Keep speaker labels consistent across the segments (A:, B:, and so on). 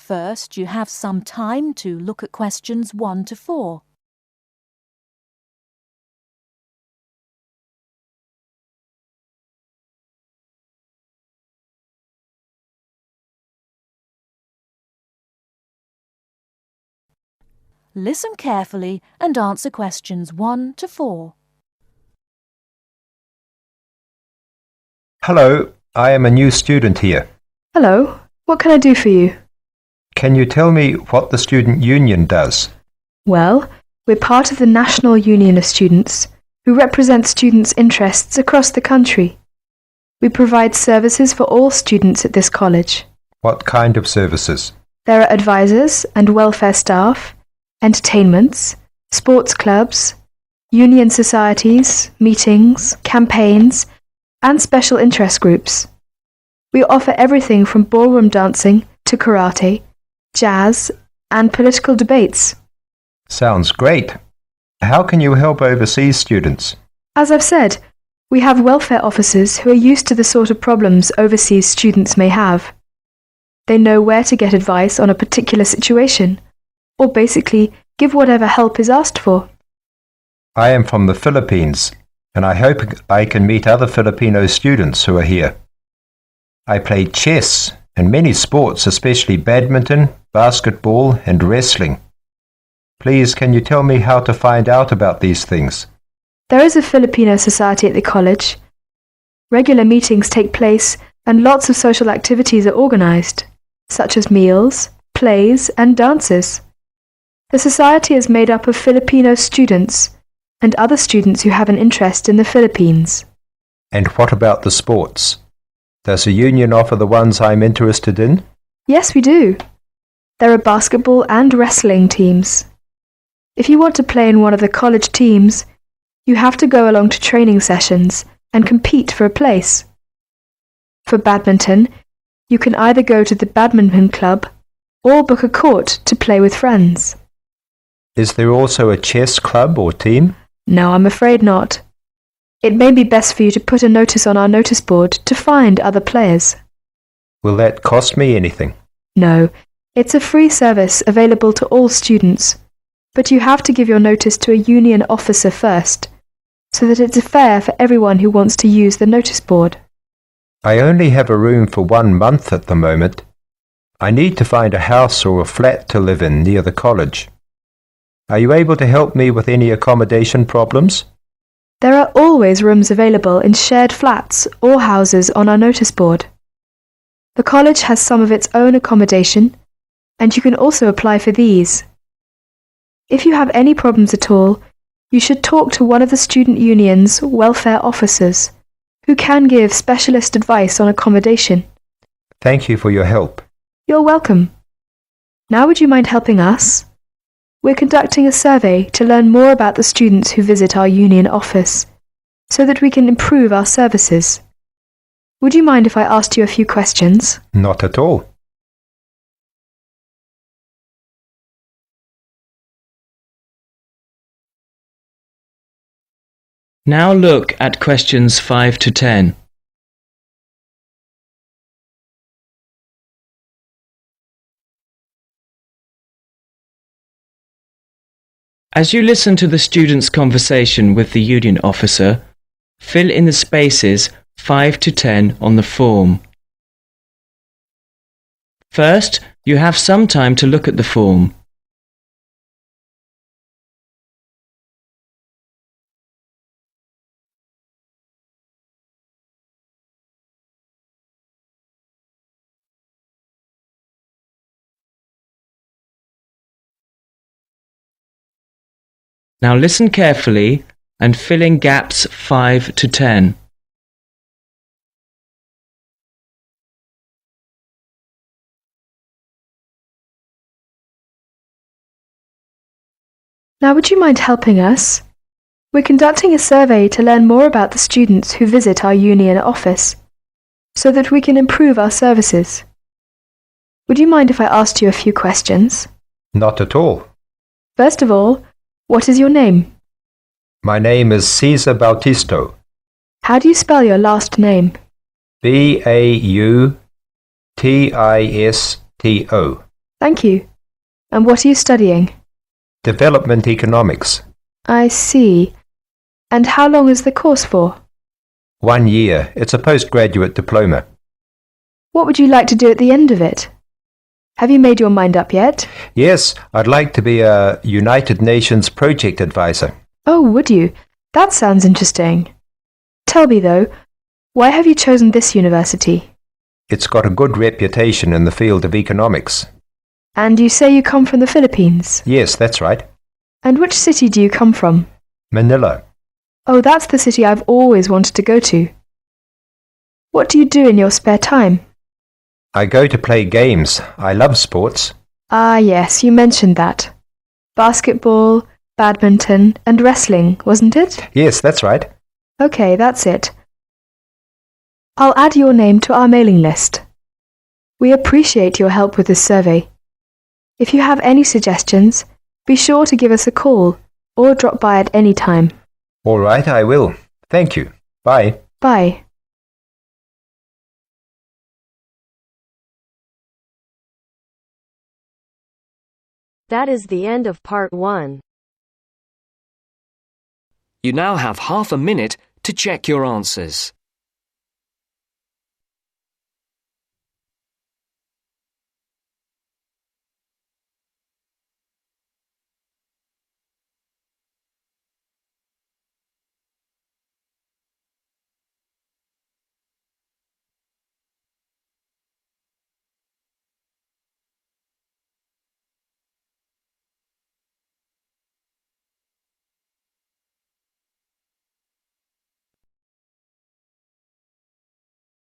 A: First, you have some time to look at questions 1 to 4. Listen carefully and answer questions 1 to 4.
B: Hello, I am a new student here.
C: Hello, what can I do for you?
B: Can you tell me what the student union does?
C: Well, we're part of the National Union of Students, who represent students' interests across the country. We provide services for all students at this college.
B: What kind of services?
C: There are advisors and welfare staff, entertainments, sports clubs, union societies, meetings, campaigns, and special interest groups. We offer everything from ballroom dancing to karate, jazz, and political debates.
B: Sounds great. How can you help overseas students?
C: As I've said, we have welfare officers who are used to the sort of problems overseas students may have. They know where to get advice on a particular situation, or basically give whatever help is asked for.
B: I am from the Philippines, and I hope I can meet other Filipino students who are here. I play chess and many sports, especially badminton, basketball, and wrestling. Please, can you tell me how to find out about these things?
C: There is a Filipino society at the college. Regular meetings take place and lots of social activities are organized, such as meals, plays, and dances. The society is made up of Filipino students and other students who have an interest in the Philippines.
B: And what about the sports? Does the union offer the ones I'm interested in?
C: Yes, we do. There are basketball and wrestling teams. If you want to play in one of the college teams, you have to go along to training sessions and compete for a place. For badminton, you can either go to the badminton club or book a court to play with friends.
B: Is there also a chess club or team?
C: No, I'm afraid not. It may be best for you to put a notice on our notice board to find other players.
B: Will that cost me anything?
C: No, it's a free service available to all students, but you have to give your notice to a union officer first, so that it's fair for everyone who wants to use the notice board.
B: I only have a room for 1 month at the moment. I need to find a house or a flat to live in near the college. Are you able to help me with any accommodation problems?
C: There are always rooms available in shared flats or houses on our notice board. The college has some of its own accommodation, and you can also apply for these. If you have any problems at all, you should talk to one of the student union's welfare officers, who can give specialist advice on accommodation.
B: Thank you for your help.
C: You're welcome. Now would you mind helping us? We're conducting a survey to learn more about the students who visit our union office, so that we can improve our services. Would you mind if I asked you a few questions?
B: Not at all.
D: Now look at questions 5 to 10. As you listen to the student's conversation with the union officer, fill in the spaces 5 to 10 on the form. First, you have some time to look at the form. Now listen carefully and fill in gaps 5 to 10.
C: Now would you mind helping us? We're conducting a survey to learn more about the students who visit our union office, so that we can improve our services. Would you mind if I asked you a few questions?
B: Not at all.
C: First of all, what is your name?
B: My name is Cesar Bautisto.
C: How do you spell your last name?
B: Bautisto.
C: Thank you. And what are you studying?
B: Development economics.
C: I see. And how long is the course for?
B: 1 year. It's a postgraduate diploma.
C: What would you like to do at the end of it? Have you made your mind up yet?
B: Yes, I'd like to be a United Nations project advisor.
C: Oh, would you? That sounds interesting. Tell me though, why have you chosen this university?
B: It's got a good reputation in the field of economics.
C: And you say you come from the Philippines?
B: Yes, that's right.
C: And which city do you come from?
B: Manila.
C: Oh, that's the city I've always wanted to go to. What do you do in your spare time?
B: I go to play games. I love sports.
C: Ah, yes, you mentioned that. Basketball, badminton, and wrestling, wasn't it?
B: Yes, that's right.
C: Okay, that's it. I'll add your name to our mailing list. We appreciate your help with this survey. If you have any suggestions, be sure to give us a call or drop by at any time.
B: All right, I will. Thank you. Bye.
C: Bye.
E: That is the end of part 1.
F: You now have half a minute to check your answers.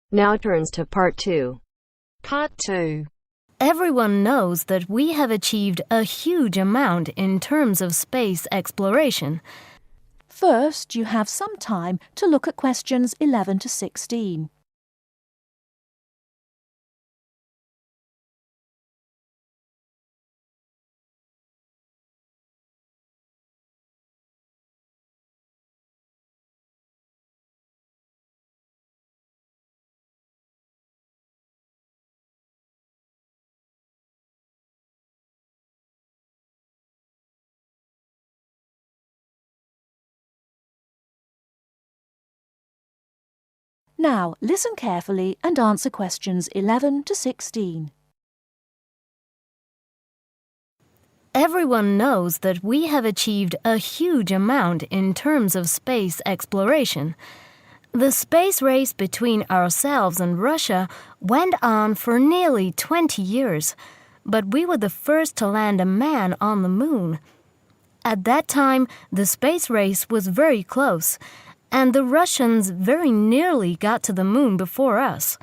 E: Now turns to part 2.
G: Part 2.
A: Everyone knows that we have achieved a huge amount in terms of space exploration. First, you have some time to look at questions 11 to 16. Now, listen carefully and answer questions 11 to 16. Everyone knows that we have achieved a huge amount in terms of space exploration. The space race between ourselves and Russia went on for nearly 20 years, but we were the first to land a man on the moon. At that time, the space race was very close, and the Russians very nearly got to the moon before us.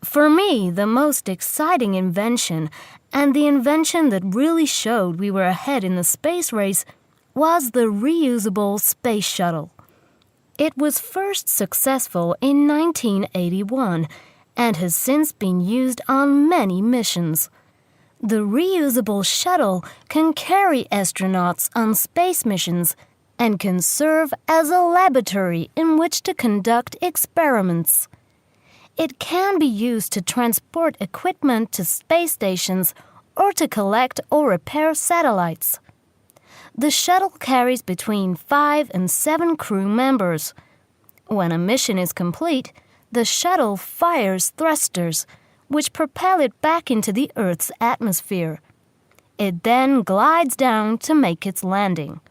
A: For me, the most exciting invention, and the invention that really showed we were ahead in the space race, was the reusable space shuttle. It was first successful in 1981 and has since been used on many missions. The reusable shuttle can carry astronauts on space missions and can serve as a laboratory in which to conduct experiments. It can be used to transport equipment to space stations or to collect or repair satellites. The shuttle carries between 5 and 7 crew members. When a mission is complete, the shuttle fires thrusters, which propel it back into the Earth's atmosphere. It then glides down to make its landing.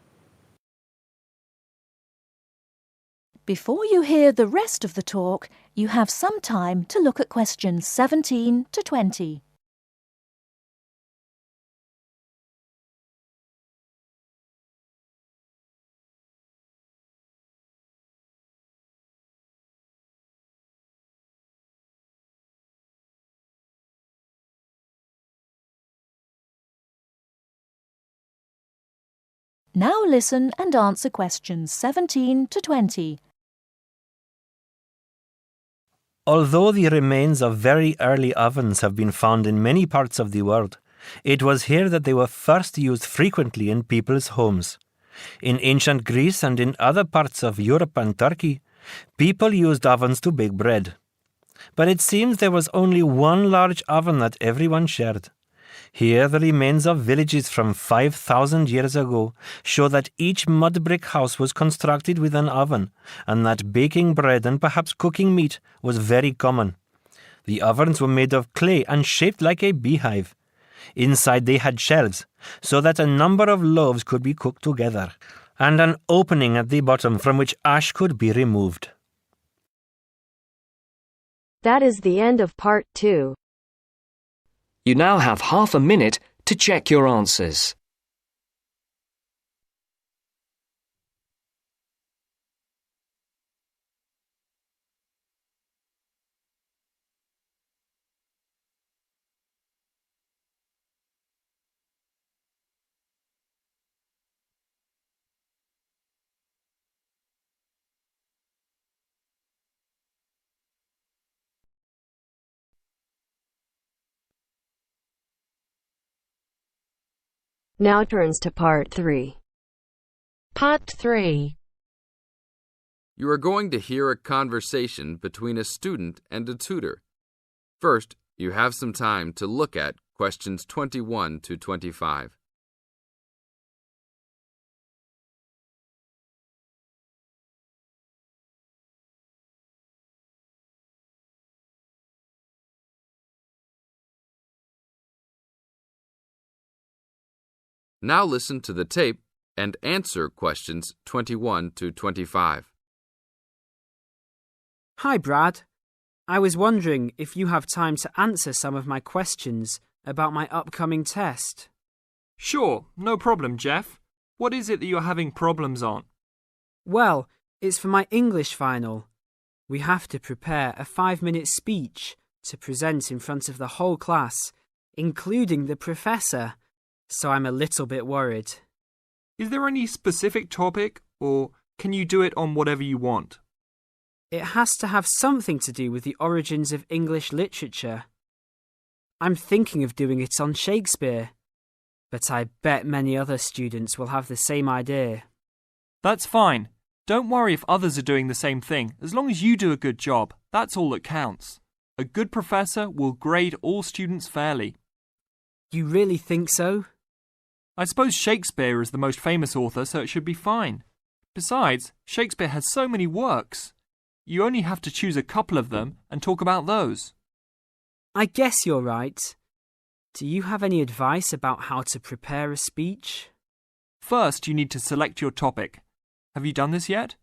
A: Before you hear the rest of the talk, you have some time to look at questions 17 to 20. Now listen and answer questions 17 to 20.
H: Although the remains of very early ovens have been found in many parts of the world, it was here that they were first used frequently in people's homes. In ancient Greece and in other parts of Europe and Turkey, people used ovens to bake bread. But it seems there was only one large oven that everyone shared. Here, the remains of villages from 5,000 years ago show that each mud brick house was constructed with an oven, and that baking bread and perhaps cooking meat was very common. The ovens were made of clay and shaped like a beehive. Inside they had shelves, so that a number of loaves could be cooked together, and an opening at the bottom from which ash could be removed.
E: That is the end of part 2.
F: You now have half a minute to check your answers.
E: Now turns to part 3.
G: Part 3.
I: You are going to hear a conversation between a student and a tutor. First, you have some time to look at questions 21 to 25. Now listen to the tape and answer questions 21 to 25.
J: Hi, Brad. I was wondering if you have time to answer some of my questions about my upcoming test.
K: Sure, no problem, Jeff. What is it that you're having problems on?
J: Well, it's for my English final. We have to prepare a 5-minute speech to present in front of the whole class, including the professor. So I'm a little bit worried.
K: Is there any specific topic, or can you do it on whatever you want?
J: It has to have something to do with the origins of English literature. I'm thinking of doing it on Shakespeare, but I bet many other students will have the same idea.
K: That's fine. Don't worry if others are doing the same thing. As long as you do a good job, that's all that counts. A good professor will grade all students fairly.
J: You really think so?
K: I suppose Shakespeare is the most famous author, so it should be fine. Besides, Shakespeare has so many works. You only have to choose a couple of them and talk about those.
J: I guess you're right. Do you have any advice about how to prepare a speech?
K: First, you need to select your topic. Have you done this yet?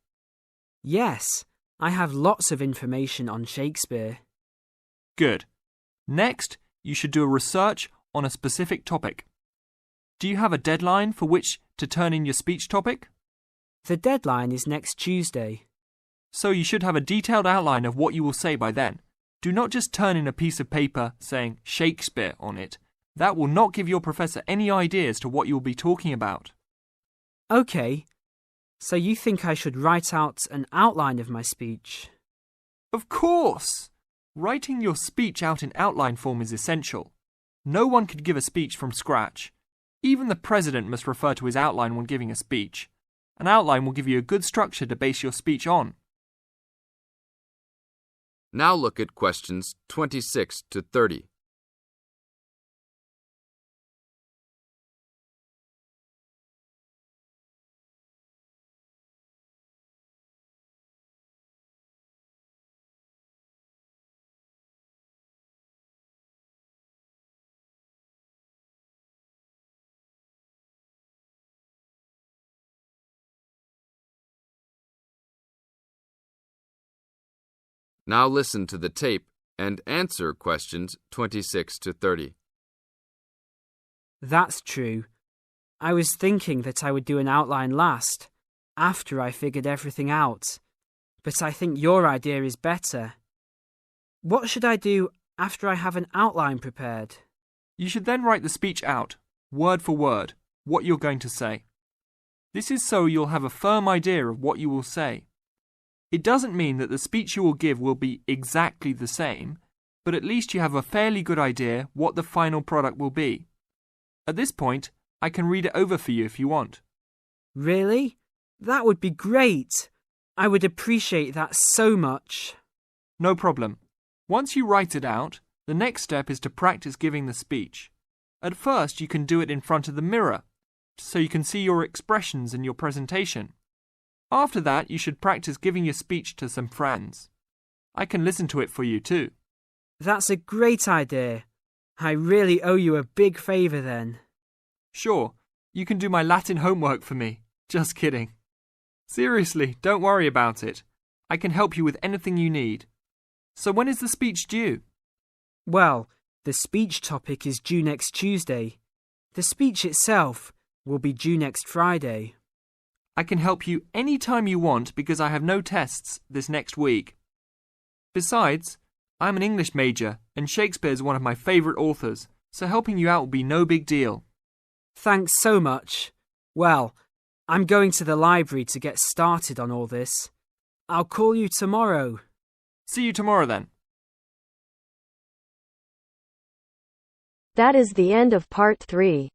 J: Yes, I have lots of information on Shakespeare.
K: Good. Next, you should do a research on a specific topic. Do you have a deadline for which to turn in your speech topic?
J: The deadline is next Tuesday.
K: So you should have a detailed outline of what you will say by then. Do not just turn in a piece of paper saying Shakespeare on it. That will not give your professor any idea as to what you will be talking about.
J: Okay, so you think I should write out an outline of my speech?
K: Of course! Writing your speech out in outline form is essential. No one could give a speech from scratch. Even the president must refer to his outline when giving a speech. An outline will give you a good structure to base your speech on.
I: Now look at questions 26 to 30. Now listen to the tape and answer questions 26 to 30.
J: That's true. I was thinking that I would do an outline last, after I figured everything out. But I think your idea is better. What should I do after I have an outline prepared?
K: You should then write the speech out, word for word, what you're going to say. This is so you'll have a firm idea of what you will say. It doesn't mean that the speech you will give will be exactly the same, but at least you have a fairly good idea what the final product will be. At this point, I can read it over for you if you want.
J: Really? That would be great. I would appreciate that so much.
K: No problem. Once you write it out, the next step is to practice giving the speech. At first, you can do it in front of the mirror, so you can see your expressions in your presentation. After that, you should practice giving your speech to some friends. I can listen to it for you too.
J: That's a great idea. I really owe you a big favour then.
K: Sure, you can do my Latin homework for me. Just kidding. Seriously, don't worry about it. I can help you with anything you need. So when is the speech due?
J: Well, the speech topic is due next Tuesday. The speech itself will be due next Friday.
K: I can help you any time you want because I have no tests this next week. Besides, I'm an English major and Shakespeare's one of my favourite authors, so helping you out will be no big deal.
J: Thanks so much. Well, I'm going to the library to get started on all this. I'll call you tomorrow.
K: See you tomorrow then.
E: That is the end of part 3.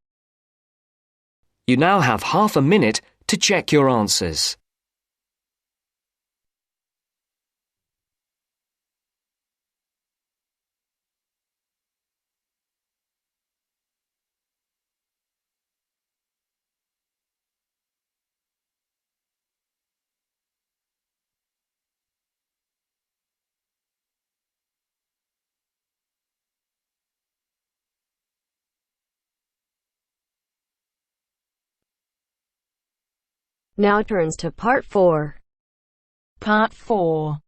F: You now have half a minute to check your answers.
E: Now turns to part 4.
G: Part 4.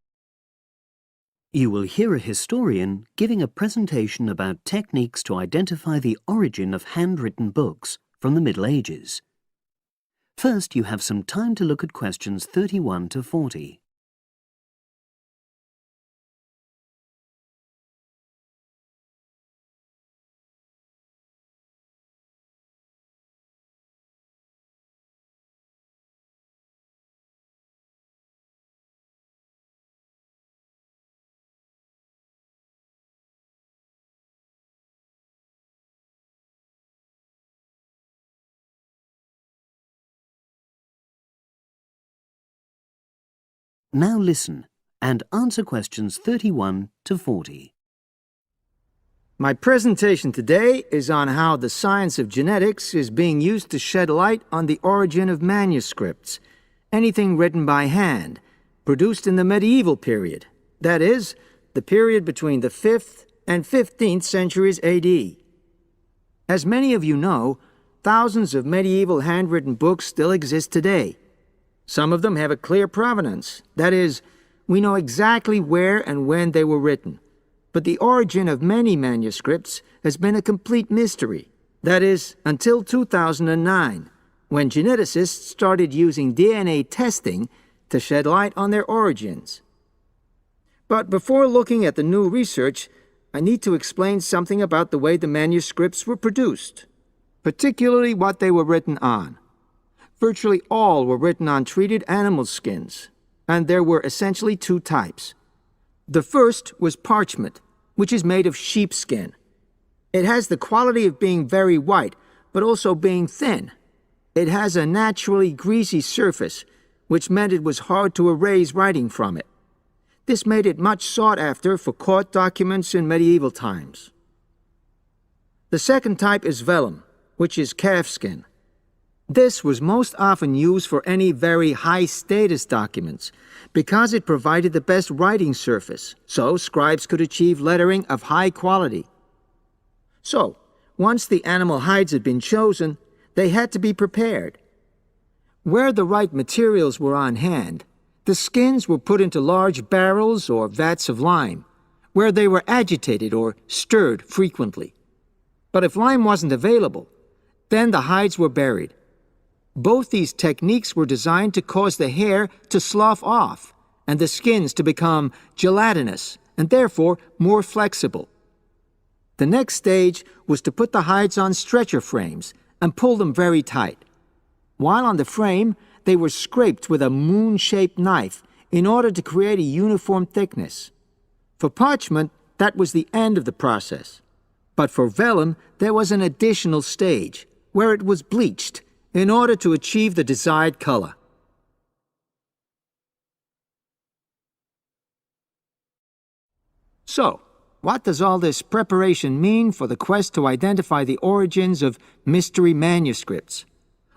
L: You will hear a historian giving a presentation about techniques to identify the origin of handwritten books from the Middle Ages. First, you have some time to look at questions 31 to 40. Now listen and answer questions 31 to 40.
M: My presentation today is on how the science of genetics is being used to shed light on the origin of manuscripts, anything written by hand, produced in the medieval period, that is, the period between the 5th and 15th centuries AD. As many of you know, thousands of medieval handwritten books still exist today. Some of them have a clear provenance. That is, we know exactly where and when they were written. But the origin of many manuscripts has been a complete mystery. That is, until 2009, when geneticists started using DNA testing to shed light on their origins. But before looking at the new research, I need to explain something about the way the manuscripts were produced, particularly what they were written on. Virtually all were written on treated animal skins, and there were essentially 2 types. The first was parchment, which is made of sheepskin. It has the quality of being very white, but also being thin. It has a naturally greasy surface, which meant it was hard to erase writing from it. This made it much sought after for court documents in medieval times. The second type is vellum, which is calfskin. This was most often used for any very high-status documents because it provided the best writing surface, so scribes could achieve lettering of high quality. So, once the animal hides had been chosen, they had to be prepared. Where the right materials were on hand, the skins were put into large barrels or vats of lime, where they were agitated or stirred frequently. But if lime wasn't available, then the hides were buried. Both these techniques were designed to cause the hair to slough off and the skins to become gelatinous and therefore more flexible. The next stage was to put the hides on stretcher frames and pull them very tight. While on the frame, they were scraped with a moon-shaped knife in order to create a uniform thickness. For parchment, that was the end of the process. But for vellum, there was an additional stage, where it was bleached in order to achieve the desired color. So, what does all this preparation mean for the quest to identify the origins of mystery manuscripts?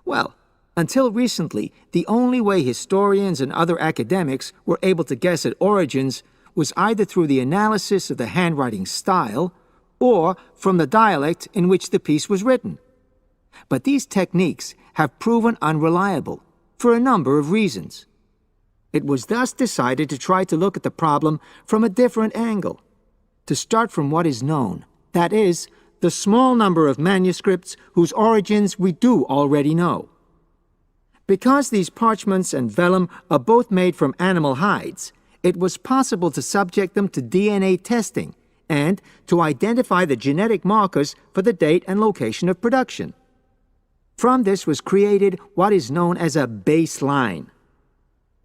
M: Well, until recently, the only way historians and other academics were able to guess at origins was either through the analysis of the handwriting style or from the dialect in which the piece was written. But these techniques have proven unreliable for a number of reasons. It was thus decided to try to look at the problem from a different angle, to start from what is known, that is, the small number of manuscripts whose origins we do already know. Because these parchments and vellum are both made from animal hides, it was possible to subject them to DNA testing and to identify the genetic markers for the date and location of production. From this was created what is known as a baseline.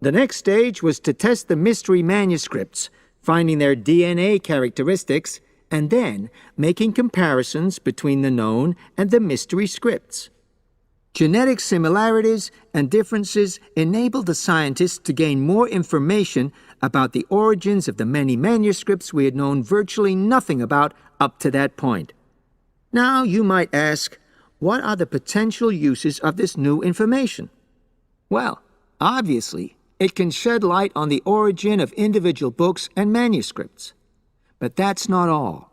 M: The next stage was to test the mystery manuscripts, finding their DNA characteristics, and then making comparisons between the known and the mystery scripts. Genetic similarities and differences enabled the scientists to gain more information about the origins of the many manuscripts we had known virtually nothing about up to that point. Now you might ask, what are the potential uses of this new information? Well, obviously, it can shed light on the origin of individual books and manuscripts. But that's not all.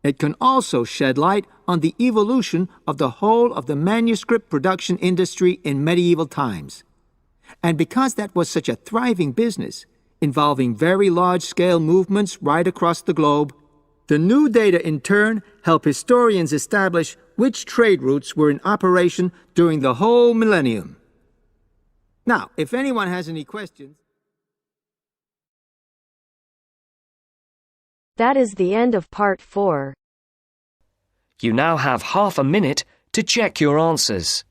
M: It can also shed light on the evolution of the whole of the manuscript production industry in medieval times. And because that was such a thriving business, involving very large-scale movements right across the globe, the new data in turn help historians establish which trade routes were in operation during the whole millennium. Now, if anyone has any questions...
E: That is the end of part 4.
F: You now have half a minute to check your answers.